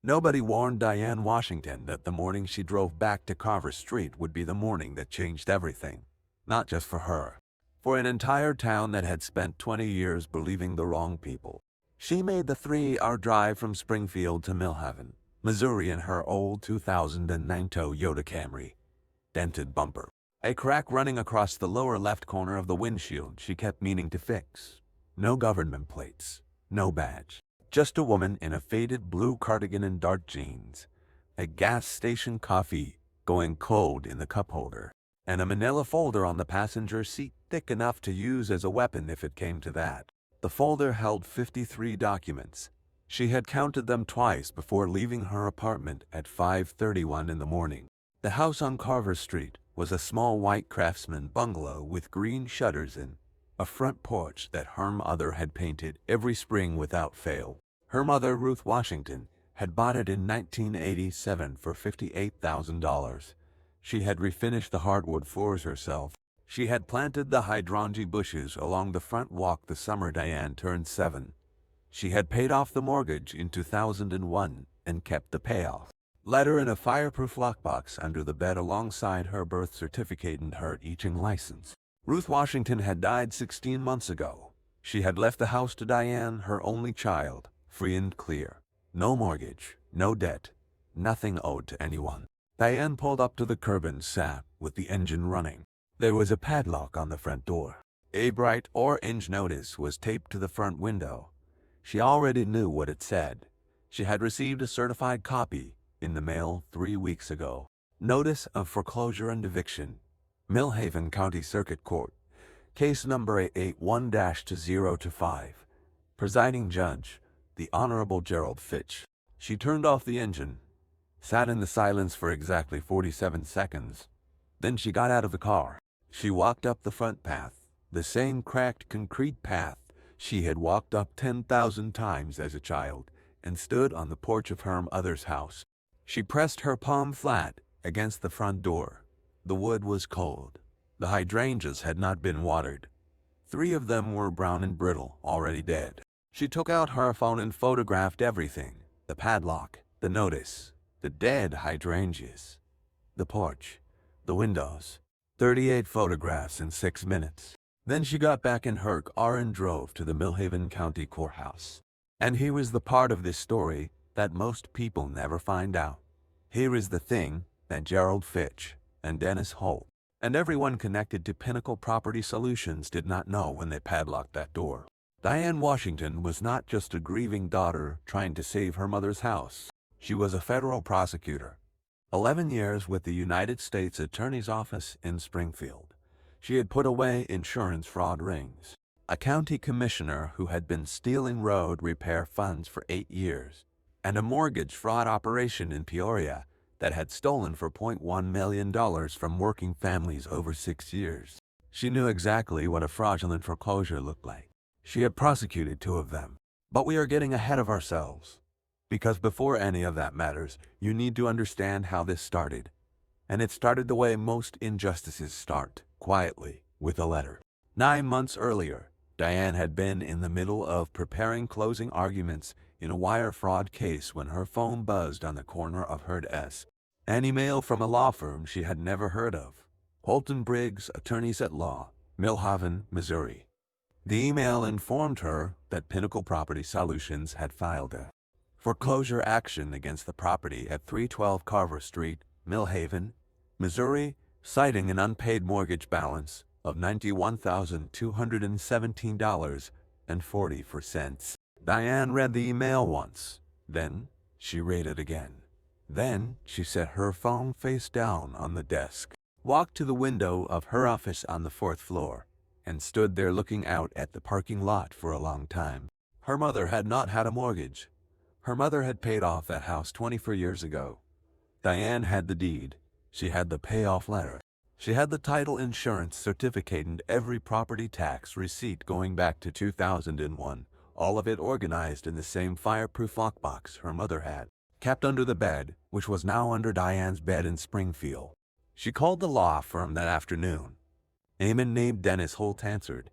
Nobody warned Diane Washington that the morning she drove back to Carver Street would be the morning that changed everything. Not just for her. For an entire town that had spent 20 years believing the wrong people. She made the 3-hour drive from Springfield to Millhaven, Missouri in her old 2009 Toyota Camry. Dented bumper. A crack running across the lower left corner of the windshield she kept meaning to fix. No government plates. No badge. Just a woman in a faded blue cardigan and dark jeans. A gas station coffee going cold in the cup holder. And a manila folder on the passenger seat thick enough to use as a weapon if it came to that. The folder held 53 documents. She had counted them twice before leaving her apartment at 5:31 in the morning. The house on Carver Street was a small white craftsman bungalow with green shutters and a front porch that her mother had painted every spring without fail. Her mother, Ruth Washington, had bought it in 1987 for $58,000. She had refinished the hardwood floors herself. She had planted the hydrangea bushes along the front walk the summer Diane turned 7. She had paid off the mortgage in 2001 and kept the payoff letter in a fireproof lockbox under the bed alongside her birth certificate and her teaching license. Ruth Washington had died 16 months ago. She had left the house to Diane, her only child, free and clear. No mortgage, no debt, nothing owed to anyone. Diane pulled up to the curb and sat with the engine running. There was a padlock on the front door. A bright orange notice was taped to the front window. She already knew what it said. She had received a certified copy in the mail 3 weeks ago. Notice of foreclosure and eviction. Millhaven County Circuit Court. Case number 881-025. Presiding Judge, the Honorable Gerald Fitch. She turned off the engine, sat in the silence for exactly 47 seconds. Then she got out of the car. She walked up the front path, the same cracked concrete path she had walked up 10,000 times as a child, and stood on the porch of her mother's house. She pressed her palm flat against the front door. The wood was cold. The hydrangeas had not been watered. 3 of them were brown and brittle, already dead. She took out her phone and photographed everything. The padlock, the notice, the dead hydrangeas, the porch, the windows. 38 photographs in 6 minutes. Then she got back in her car and drove to the Millhaven County Courthouse. And here is the part of this story that most people never find out. Here is the thing that Gerald Fitch and Dennis Holt and everyone connected to Pinnacle Property Solutions did not know when they padlocked that door. Diane Washington was not just a grieving daughter trying to save her mother's house. She was a federal prosecutor. 11 years with the United States Attorney's Office in Springfield. She had put away insurance fraud rings. A county commissioner who had been stealing road repair funds for 8 years. And a mortgage fraud operation in Peoria that had stolen for $0.1 million from working families over 6 years. She knew exactly what a fraudulent foreclosure looked like. She had prosecuted 2 of them. But we are getting ahead of ourselves. Because before any of that matters, you need to understand how this started. And it started the way most injustices start, quietly, with a letter. 9 months earlier, Diane had been in the middle of preparing closing arguments in a wire fraud case when her phone buzzed on the corner of her desk. An email from a law firm she had never heard of. Holton Briggs, Attorneys at Law, Millhaven, Missouri. The email informed her that Pinnacle Property Solutions had filed a foreclosure action against the property at 312 Carver Street, Millhaven, Missouri, citing an unpaid mortgage balance of $91,217.40. Diane read the email once. Then she read it again. Then she set her phone face down on the desk, walked to the window of her office on the 4th floor, and stood there looking out at the parking lot for a long time. Her mother had not had a mortgage. Her mother had paid off that house 24 years ago. Diane had the deed. She had the payoff letter. She had the title insurance certificate and every property tax receipt going back to 2001, all of it organized in the same fireproof lockbox her mother had, kept under the bed, which was now under Diane's bed in Springfield. She called the law firm that afternoon. A man named Dennis Holt answered.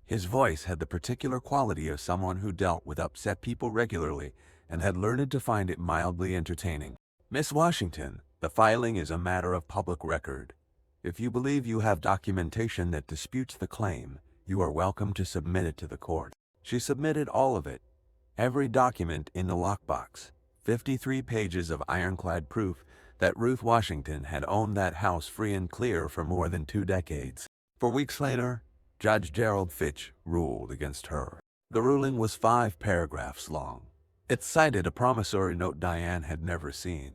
His voice had the particular quality of someone who dealt with upset people regularly and had learned to find it mildly entertaining. Miss Washington, the filing is a matter of public record. If you believe you have documentation that disputes the claim, you are welcome to submit it to the court. She submitted all of it. Every document in the lockbox. 53 pages of ironclad proof that Ruth Washington had owned that house free and clear for more than 2 decades. 4 weeks later, Judge Gerald Fitch ruled against her. The ruling was 5 paragraphs long. It cited a promissory note Diane had never seen.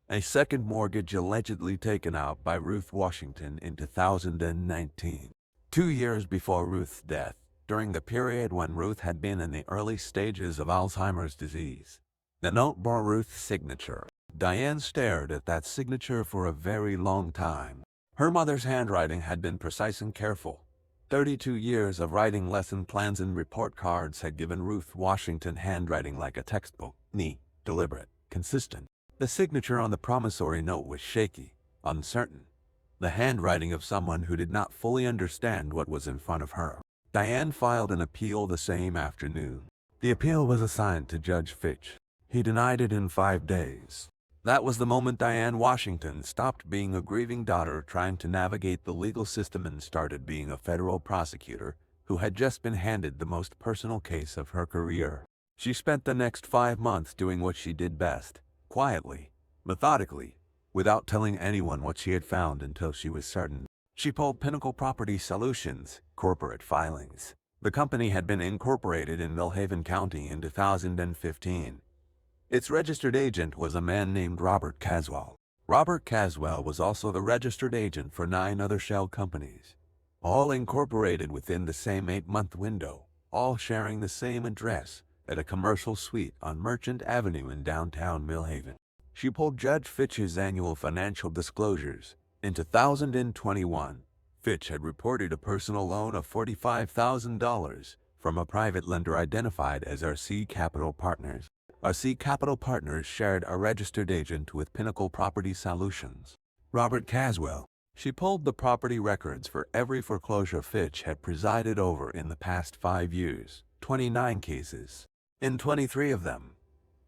A second mortgage allegedly taken out by Ruth Washington in 2019. 2 years before Ruth's death, during the period when Ruth had been in the early stages of Alzheimer's disease. The note bore Ruth's signature. Diane stared at that signature for a very long time. Her mother's handwriting had been precise and careful. 32 years of writing lesson plans and report cards had given Ruth Washington handwriting like a textbook, neat, deliberate, consistent. The signature on the promissory note was shaky, uncertain. The handwriting of someone who did not fully understand what was in front of her. Diane filed an appeal the same afternoon. The appeal was assigned to Judge Fitch. He denied it in 5 days. That was the moment Diane Washington stopped being a grieving daughter trying to navigate the legal system and started being a federal prosecutor who had just been handed the most personal case of her career. She spent the next 5 months doing what she did best, quietly, methodically, without telling anyone what she had found until she was certain. She pulled Pinnacle Property Solutions, corporate filings. The company had been incorporated in Millhaven County in 2015. Its registered agent was a man named Robert Caswell. Robert Caswell was also the registered agent for 9 other shell companies, all incorporated within the same 8-month window, all sharing the same address at a commercial suite on Merchant Avenue in downtown Millhaven. She pulled Judge Fitch's annual financial disclosures. In 2021, Fitch had reported a personal loan of $45,000 from a private lender identified as RC Capital Partners. RC Capital Partners shared a registered agent with Pinnacle Property Solutions. Robert Caswell. She pulled the property records for every foreclosure Fitch had presided over in the past 5 years, 29 cases. In 23 of them,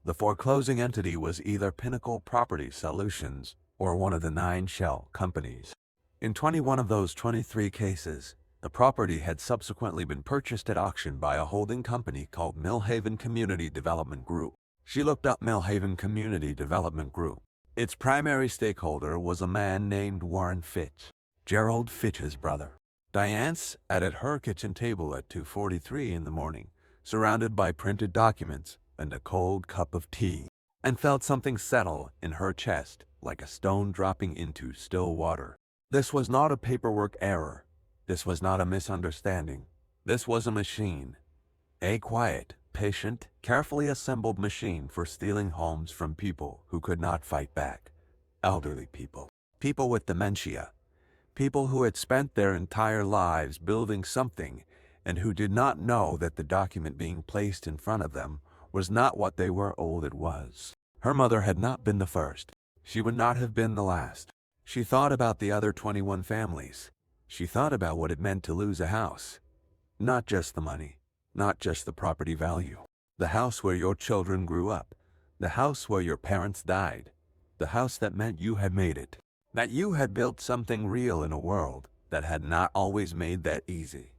the foreclosing entity was either Pinnacle Property Solutions or one of the 9 shell companies. In 21 of those 23 cases, the property had subsequently been purchased at auction by a holding company called Millhaven Community Development Group. She looked up Millhaven Community Development Group. Its primary stakeholder was a man named Warren Fitch, Gerald Fitch's brother. Diane sat at her kitchen table at 2:43 in the morning, surrounded by printed documents and a cold cup of tea, and felt something settle in her chest like a stone dropping into still water. This was not a paperwork error. This was not a misunderstanding. This was a machine. A quiet, patient, carefully assembled machine for stealing homes from people who could not fight back. Elderly people. People with dementia. People who had spent their entire lives building something and who did not know that the document being placed in front of them was not what they were told it was. Her mother had not been the first. She would not have been the last. She thought about the other 21 families. She thought about what it meant to lose a house. Not just the money. Not just the property value. The house where your children grew up. The house where your parents died. The house that meant you had made it. That you had built something real in a world that had not always made that easy.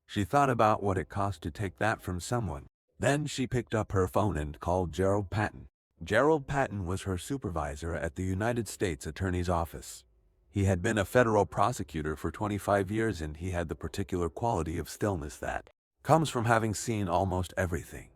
She thought about what it cost to take that from someone. Then she picked up her phone and called Gerald Patton. Gerald Patton was her supervisor at the United States Attorney's Office. He had been a federal prosecutor for 25 years and he had the particular quality of stillness that comes from having seen almost everything.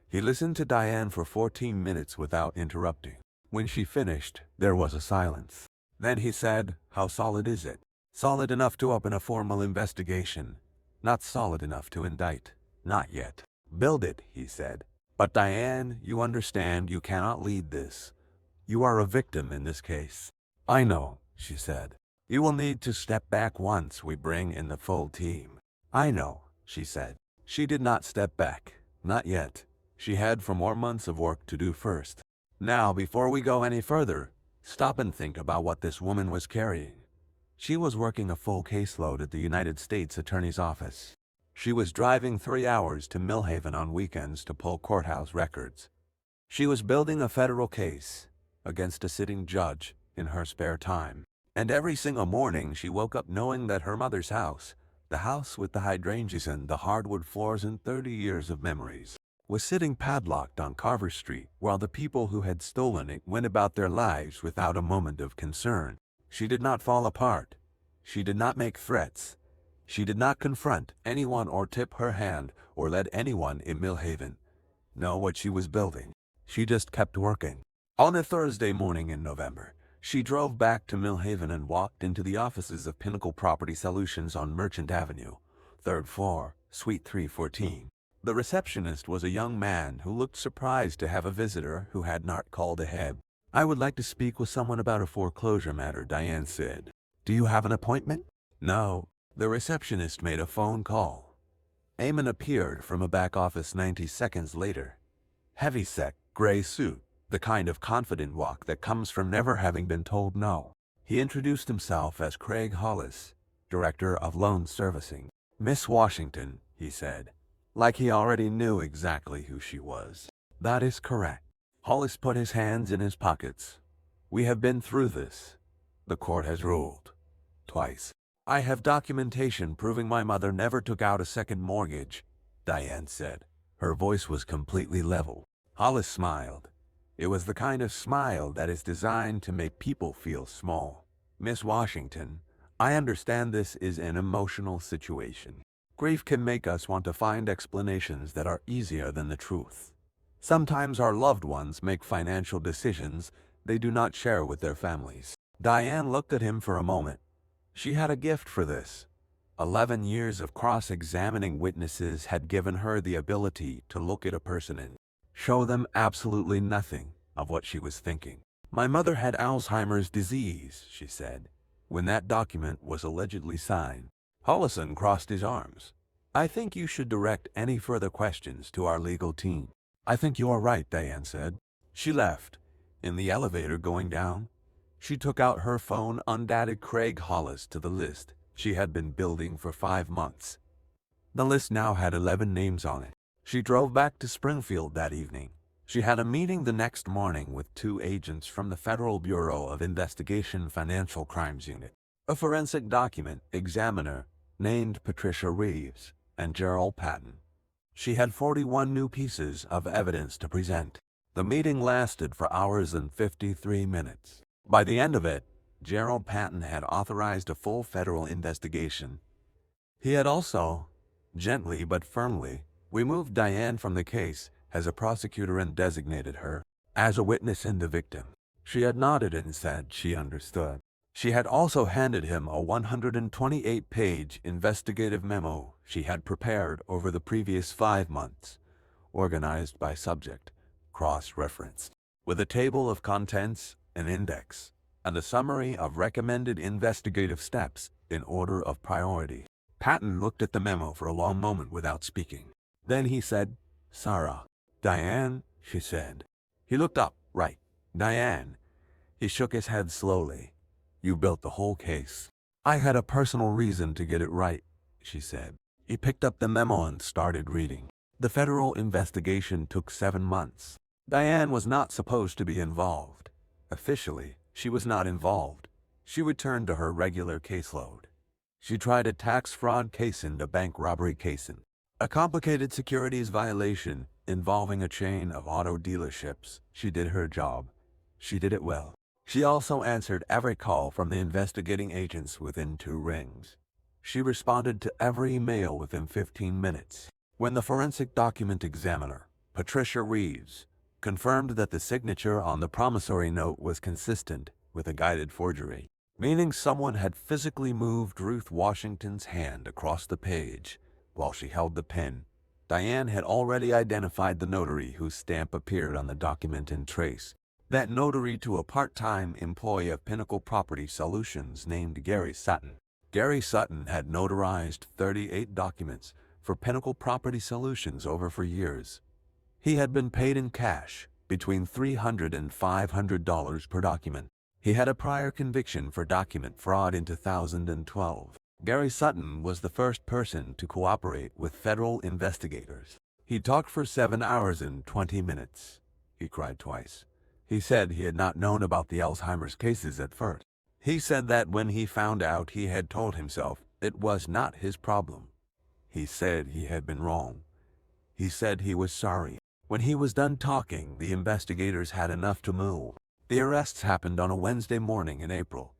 He listened to Diane for 14 minutes without interrupting. When she finished, there was a silence. Then he said, "How solid is it?" "Solid enough to open a formal investigation. Not solid enough to indict. Not yet." "Build it," he said. "But Diane, you understand you cannot lead this. You are a victim in this case." "I know," she said. "You will need to step back once we bring in the full team." "I know," she said. She did not step back. Not yet. She had 4 more months of work to do first. "Now, before we go any further, stop and think about what this woman was carrying." She was working a full caseload at the United States Attorney's Office. She was driving 3 hours to Millhaven on weekends to pull courthouse records. She was building a federal case against a sitting judge in her spare time. And every single morning she woke up knowing that her mother's house, the house with the hydrangeas and the hardwood floors and 30 years of memories, was sitting padlocked on Carver Street while the people who had stolen it went about their lives without a moment of concern. She did not fall apart. She did not make threats. She did not confront anyone or tip her hand or let anyone in Millhaven know what she was building. She just kept working. On a Thursday morning in November, she drove back to Millhaven and walked into the offices of Pinnacle Property Solutions on Merchant Avenue, 3rd floor, Suite 314. The receptionist was a young man who looked surprised to have a visitor who had not called ahead. "I would like to speak with someone about a foreclosure matter," Diane said. "Do you have an appointment?" "No." The receptionist made a phone call. Eamon appeared from a back office 90 seconds later. Heavy-set, gray suit, the kind of confident walk that comes from never having been told no. He introduced himself as Craig Hollis, Director of Loan Servicing. "Miss Washington," he said, like he already knew exactly who she was. "That is correct." Hollis put his hands in his pockets. "We have been through this. The court has ruled. Twice. I have documentation proving my mother never took out a second mortgage," Diane said. Her voice was completely level. Hollis smiled. It was the kind of smile that is designed to make people feel small. "Miss Washington, I understand this is an emotional situation. Grief can make us want to find explanations that are easier than the truth. Sometimes our loved ones make financial decisions they do not share with their families." Diane looked at him for a moment. She had a gift for this. 11 years of cross-examining witnesses had given her the ability to look at a person and show them absolutely nothing of what she was thinking. "My mother had Alzheimer's disease," she said, when that document was allegedly signed. Hollison crossed his arms. "I think you should direct any further questions to our legal team." "I think you are right," Diane said. She left. In the elevator going down, she took out her phone and added Craig Hollis to the list she had been building for 5 months. The list now had 11 names on it. She drove back to Springfield that evening. She had a meeting the next morning with 2 agents from the Federal Bureau of Investigation Financial Crimes Unit, a forensic document examiner named Patricia Reeves, and Gerald Patton. She had 41 new pieces of evidence to present. The meeting lasted for hours and 53 minutes. By the end of it, Gerald Patton had authorized a full federal investigation. He had also, gently but firmly, removed Diane from the case as a prosecutor and designated her as a witness and a victim. She had nodded and said she understood. She had also handed him a 128-page investigative memo she had prepared over the previous 5 months, organized by subject, cross-referenced, with a table of contents, an index, and a summary of recommended investigative steps in order of priority. Patton looked at the memo for a long moment without speaking. Then he said, "Sarah." "Diane," she said. He looked up. "Right, Diane." He shook his head slowly. "You built the whole case." "I had a personal reason to get it right," she said. He picked up the memo and started reading. The federal investigation took 7 months. Diane was not supposed to be involved. Officially, she was not involved. She returned to her regular caseload. She tried a tax fraud case and a bank robbery case and a complicated securities violation involving a chain of auto dealerships. She did her job. She did it well. She also answered every call from the investigating agents within 2 rings. She responded to every email within 15 minutes. When the forensic document examiner, Patricia Reeves, confirmed that the signature on the promissory note was consistent with a guided forgery, meaning someone had physically moved Ruth Washington's hand across the page while she held the pen, Diane had already identified the notary whose stamp appeared on the document and traced that notary to a part-time employee of Pinnacle Property Solutions named Gary Sutton. Gary Sutton had notarized 38 documents for Pinnacle Property Solutions over 4 years. He had been paid in cash, between $300 and $500 per document. He had a prior conviction for document fraud in 2012. Gary Sutton was the first person to cooperate with federal investigators. He talked for 7 hours and 20 minutes. he cried twice. He said he had not known about the Alzheimer's cases at first. He said that when he found out, he had told himself it was not his problem. He said he had been wrong. He said he was sorry. When he was done talking, the investigators had enough to move. The arrests happened on a Wednesday morning in April.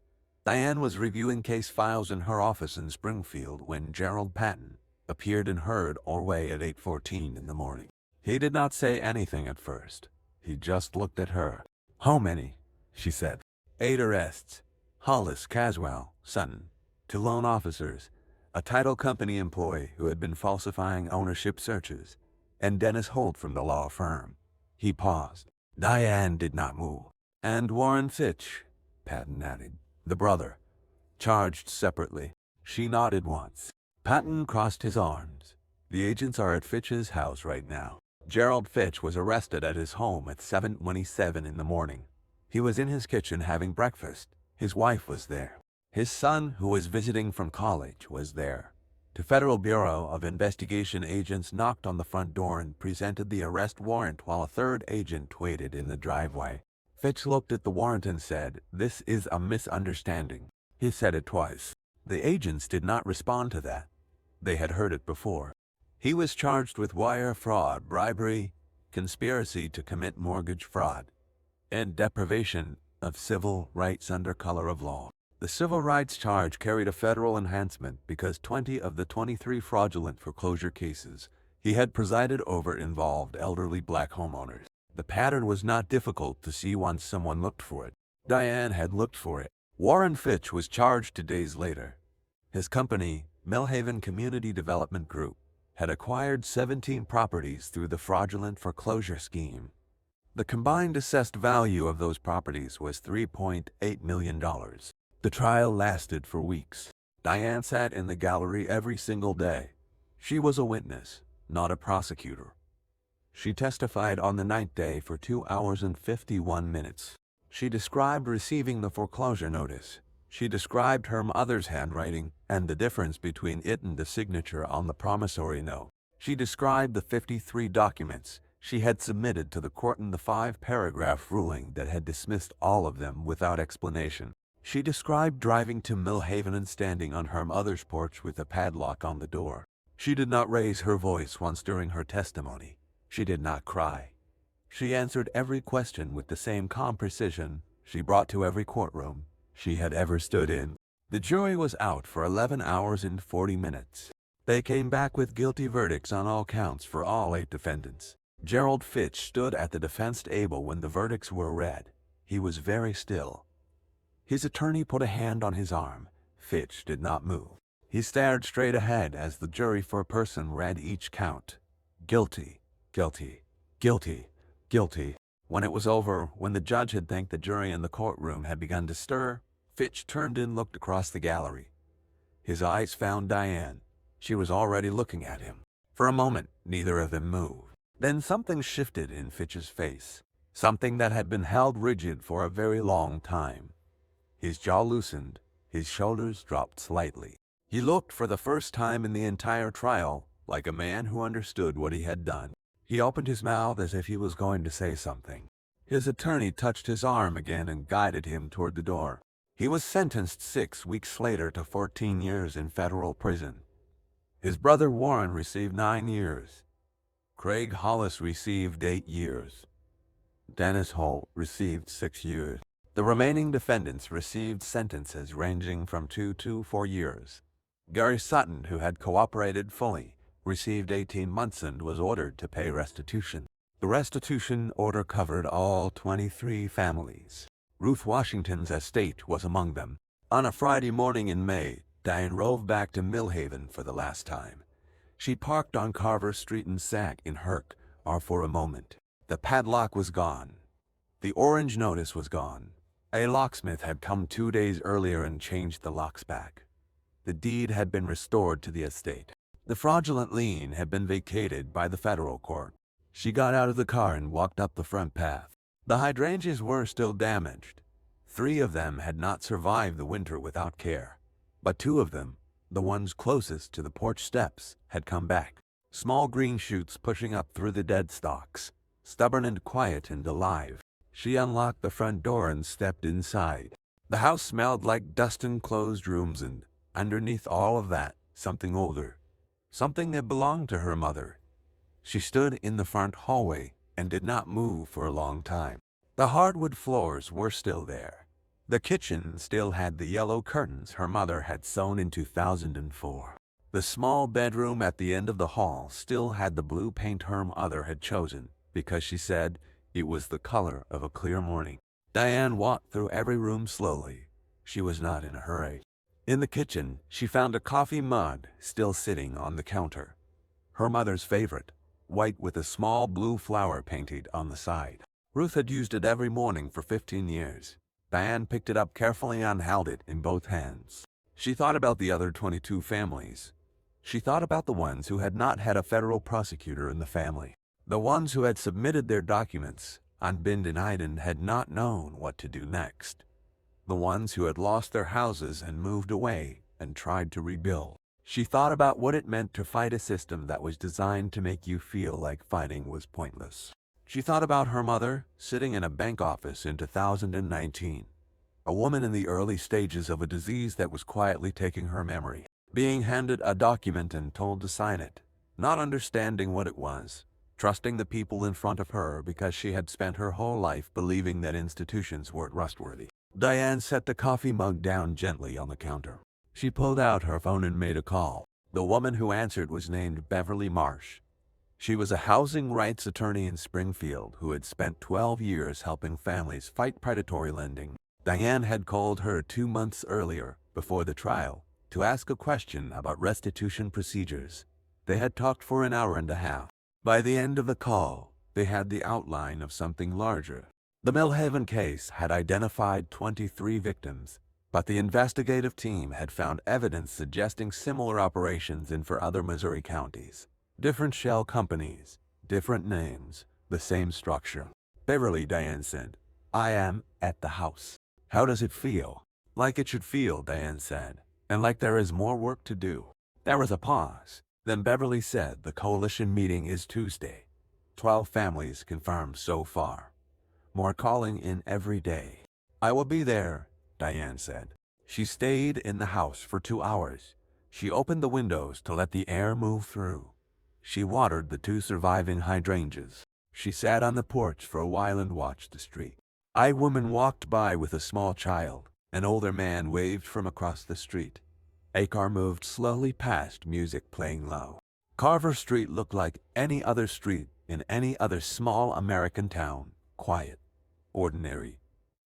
Diane was reviewing case files in her office in Springfield when Gerald Patton appeared in her doorway at 8:14 in the morning. He did not say anything at first. He just looked at her. "How many?" she said. 8 arrests. Hollis, Caswell, Sutton, 2 loan officers, a title company employee who had been falsifying ownership searches, and Dennis Holt from the law firm. He paused. Diane did not move. "And Warren Fitch," Patton added, "the brother, charged separately." She nodded once. Patton crossed his arms. "The agents are at Fitch's house right now." Gerald Fitch was arrested at his home at 7:27 in the morning. He was in his kitchen having breakfast. His wife was there. His son, who was visiting from college, was there. The Federal Bureau of Investigation agents knocked on the front door and presented the arrest warrant while a third agent waited in the driveway. Fitch looked at the warrant and said, "This is a misunderstanding." He said it twice. The agents did not respond to that. They had heard it before. He was charged with wire fraud, bribery, conspiracy to commit mortgage fraud, and deprivation of civil rights under color of law. The civil rights charge carried a federal enhancement because 20 of the 23 fraudulent foreclosure cases he had presided over involved elderly black homeowners. The pattern was not difficult to see once someone looked for it. Diane had looked for it. Warren Fitch was charged 2 days later. His company, Millhaven Community Development Group, had acquired 17 properties through the fraudulent foreclosure scheme. The combined assessed value of those properties was $3.8 million. The trial lasted for weeks. Diane sat in the gallery every single day. She was a witness, not a prosecutor. She testified on the 9th day for 2 hours and 51 minutes. She described receiving the foreclosure notice. She described her mother's handwriting and the difference between it and the signature on the promissory note. She described the 53 documents she had submitted to the court and the 5-paragraph ruling that had dismissed all of them without explanation. She described driving to Millhaven and standing on her mother's porch with a padlock on the door. She did not raise her voice once during her testimony. She did not cry. She answered every question with the same calm precision she brought to every courtroom she had ever stood in. The jury was out for 11 hours and 40 minutes. They came back with guilty verdicts on all counts for all 8 defendants. Gerald Fitch stood at the defense table when the verdicts were read. He was very still. His attorney put a hand on his arm. Fitch did not move. He stared straight ahead as the jury foreperson read each count. Guilty, guilty, guilty, guilty. When it was over, when the judge had thanked the jury and the courtroom had begun to stir, Fitch turned and looked across the gallery. His eyes found Diane. She was already looking at him. For a moment, neither of them moved. Then something shifted in Fitch's face. Something that had been held rigid for a very long time. His jaw loosened. His shoulders dropped slightly. He looked for the first time in the entire trial like a man who understood what he had done. He opened his mouth as if he was going to say something. His attorney touched his arm again and guided him toward the door. He was sentenced 6 weeks later to 14 years in federal prison. His brother Warren received 9 years. Craig Hollis received 8 years. Dennis Holt received 6 years. The remaining defendants received sentences ranging from 2 to 4 years. Gary Sutton, who had cooperated fully, received 18 months and was ordered to pay restitution. The restitution order covered all 23 families. Ruth Washington's estate was among them. On a Friday morning in May, Diane drove back to Millhaven for the last time. She parked on Carver Street and sat in her car for a moment. The padlock was gone. The orange notice was gone. A locksmith had come 2 days earlier and changed the locks back. The deed had been restored to the estate. The fraudulent lien had been vacated by the federal court. She got out of the car and walked up the front path. The hydrangeas were still damaged. 3 of them had not survived the winter without care. But 2 of them, the ones closest to the porch steps, had come back. Small green shoots pushing up through the dead stalks. stubborn and quiet and alive. She unlocked the front door and stepped inside. The house smelled like dust and closed rooms, and underneath all of that, something older. Something that belonged to her mother. She stood in the front hallway and did not move for a long time. The hardwood floors were still there. The kitchen still had the yellow curtains her mother had sewn in 2004. The small bedroom at the end of the hall still had the blue paint her mother had chosen because she said it was the color of a clear morning. Diane walked through every room slowly. She was not in a hurry. In the kitchen, she found a coffee mug still sitting on the counter. Her mother's favorite, white with a small blue flower painted on the side. Ruth had used it every morning for 15 years. Diane picked it up carefully and held it in both hands. She thought about the other 22 families. She thought about the ones who had not had a federal prosecutor in the family. The ones who had submitted their documents and been denied and had not known what to do next. The ones who had lost their houses and moved away and tried to rebuild. She thought about what it meant to fight a system that was designed to make you feel like fighting was pointless. She thought about her mother sitting in a bank office in 2019. A woman in the early stages of a disease that was quietly taking her memory. Being handed a document and told to sign it, not understanding what it was, trusting the people in front of her because she had spent her whole life believing that institutions weren't trustworthy. Diane set the coffee mug down gently on the counter. She pulled out her phone and made a call. The woman who answered was named Beverly Marsh. She was a housing rights attorney in Springfield who had spent 12 years helping families fight predatory lending. Diane had called her 2 months earlier, before the trial, to ask a question about restitution procedures. They had talked for an hour and a half. By the end of the call, they had the outline of something larger. The Millhaven case had identified 23 victims, but the investigative team had found evidence suggesting similar operations in 4 other Missouri counties. Different shell companies, different names, the same structure. Beverly, Diane said, I am at the house. How does it feel? Like it should feel, Diane said, and like there is more work to do. There was a pause. Then Beverly said the coalition meeting is Tuesday. 12 families confirmed so far. More calling in every day. I will be there, Diane said. She stayed in the house for 2 hours. She opened the windows to let the air move through. She watered the 2 surviving hydrangeas. She sat on the porch for a while and watched the street. A woman walked by with a small child. An older man waved from across the street. A car moved slowly past, music playing low. Carver Street looked like any other street in any other small American town. Quiet. Ordinary.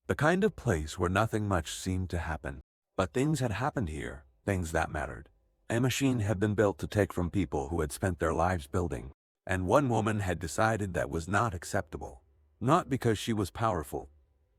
The kind of place where nothing much seemed to happen. But things had happened here, things that mattered. A machine had been built to take from people who had spent their lives building. And one woman had decided that was not acceptable. Not because she was powerful.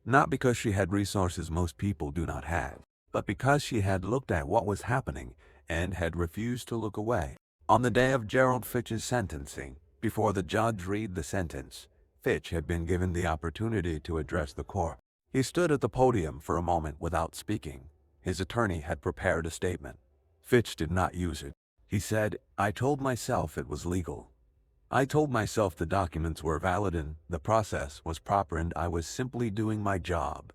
Not because she had resources most people do not have. But because she had looked at what was happening and had refused to look away. On the day of Gerald Fitch's sentencing, before the judge read the sentence, Fitch had been given the opportunity to address the court. He stood at the podium for a moment without speaking. His attorney had prepared a statement. Fitch did not use it. He said, I told myself it was legal. I told myself the documents were valid and the process was proper and I was simply doing my job.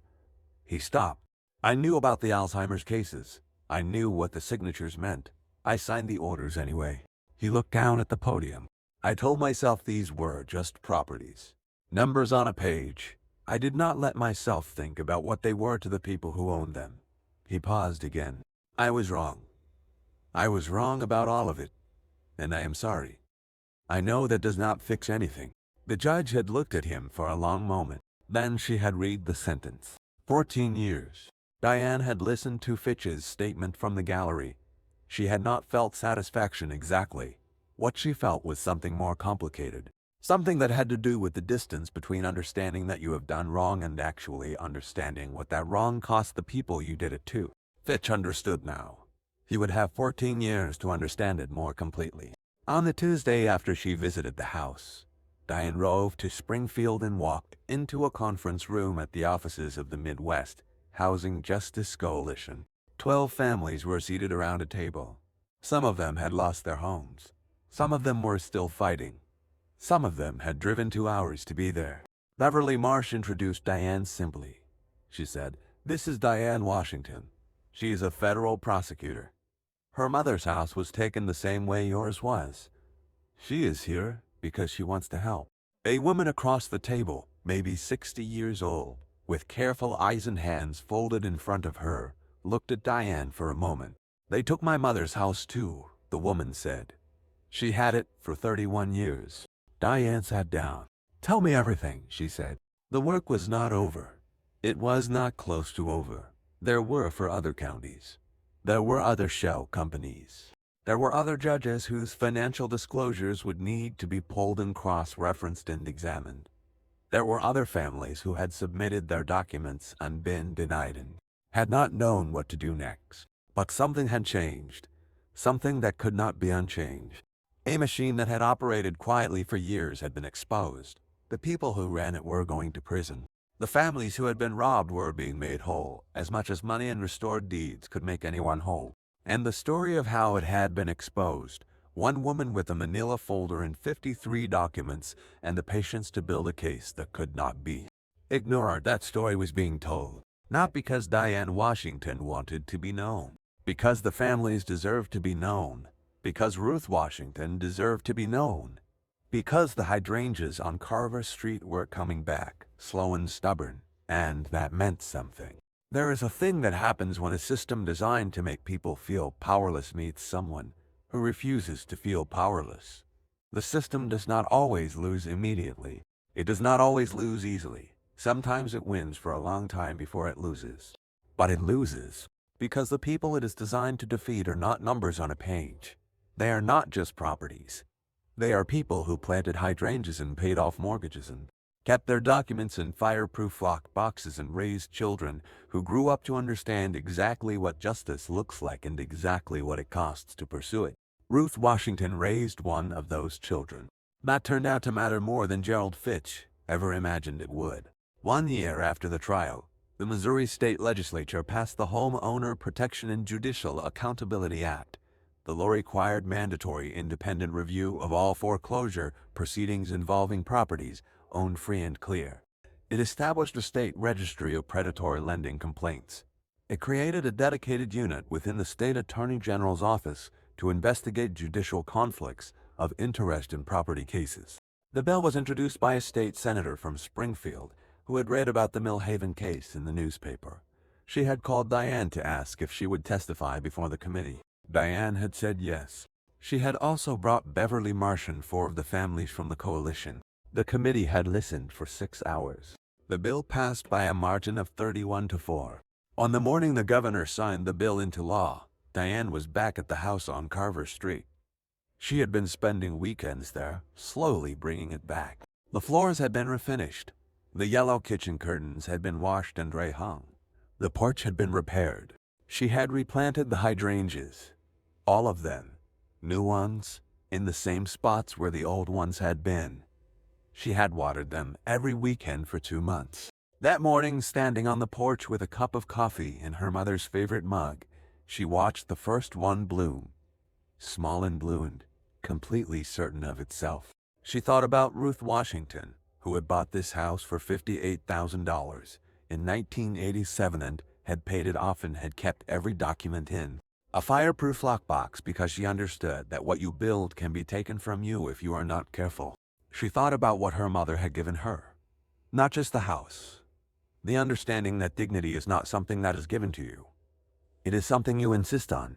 He stopped. I knew about the Alzheimer's cases. I knew what the signatures meant. I signed the orders anyway. He looked down at the podium. I told myself these were just properties. Numbers on a page. I did not let myself think about what they were to the people who owned them. He paused again. I was wrong. I was wrong about all of it. And I am sorry. I know that does not fix anything. The judge had looked at him for a long moment. Then she had read the sentence. 14 years. Diane had listened to Fitch's statement from the gallery. She had not felt satisfaction exactly. What she felt was something more complicated. Something that had to do with the distance between understanding that you have done wrong and actually understanding what that wrong cost the people you did it to. Fitch understood now. He would have 14 years to understand it more completely. On the Tuesday after she visited the house, Diane drove to Springfield and walked into a conference room at the offices of the Midwest Housing Justice Coalition. 12 families were seated around a table. Some of them had lost their homes. Some of them were still fighting. Some of them had driven 2 hours to be there. Beverly Marsh introduced Diane simply. She said, "This is Diane Washington. She is a federal prosecutor. Her mother's house was taken the same way yours was. She is here because she wants to help." A woman across the table, maybe 60 years old, with careful eyes and hands folded in front of her, looked at Diane for a moment. "They took my mother's house too," the woman said. "She had it for 31 years. Diane sat down. "Tell me everything," she said. "The work was not over. It was not close to over. There were for other counties. There were other shell companies. There were other judges whose financial disclosures would need to be pulled and cross-referenced and examined. There were other families who had submitted their documents and been denied and had not known what to do next. But something had changed, something that could not be unchanged. A machine that had operated quietly for years had been exposed. The people who ran it were going to prison. The families who had been robbed were being made whole, as much as money and restored deeds could make anyone whole. And the story of how it had been exposed, one woman with a manila folder and 53 documents and the patience to build a case that could not be ignored. That story was being told, not because Diane Washington wanted to be known, because the families deserved to be known, because Ruth Washington deserved to be known, because the hydrangeas on Carver Street were coming back, slow and stubborn, and that meant something. There is a thing that happens when a system designed to make people feel powerless meets someone who refuses to feel powerless. The system does not always lose immediately. It does not always lose easily. Sometimes it wins for a long time before it loses. But it loses because the people it is designed to defeat are not numbers on a page. They are not just properties. They are people who planted hydrangeas and paid off mortgages and kept their documents in fireproof lock boxes and raised children who grew up to understand exactly what justice looks like and exactly what it costs to pursue it. Ruth Washington raised one of those children. That turned out to matter more than Gerald Fitch ever imagined it would. 1 year after the trial, the Missouri State Legislature passed the Homeowner Protection and Judicial Accountability Act. The law required mandatory independent review of all foreclosure proceedings involving properties owned free and clear. It established a state registry of predatory lending complaints. It created a dedicated unit within the state attorney general's office to investigate judicial conflicts of interest in property cases. The bill was introduced by a state senator from Springfield who had read about the Millhaven case in the newspaper. She had called Diane to ask if she would testify before the committee. Diane had said yes. She had also brought Beverly Marsh and 4 of the families from the coalition. The committee had listened for 6 hours. The bill passed by a margin of 31-4. On the morning the governor signed the bill into law, Diane was back at the house on Carver Street. She had been spending weekends there, slowly bringing it back. The floors had been refinished. The yellow kitchen curtains had been washed and rehung. The porch had been repaired. She had replanted the hydrangeas. All of them, new ones, in the same spots where the old ones had been. She had watered them every weekend for 2 months. That morning, standing on the porch with a cup of coffee in her mother's favorite mug, she watched the first one bloom, small and blue and completely certain of itself. She thought about Ruth Washington, who had bought this house for $58,000 in 1987 and had paid it off and had kept every document in a fireproof lockbox because she understood that what you build can be taken from you if you are not careful. She thought about what her mother had given her. Not just the house. The understanding that dignity is not something that is given to you. It is something you insist on,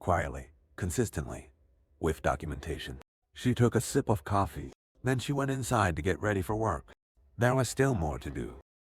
quietly, consistently, with documentation. She took a sip of coffee. Then she went inside to get ready for work. There was still more to do.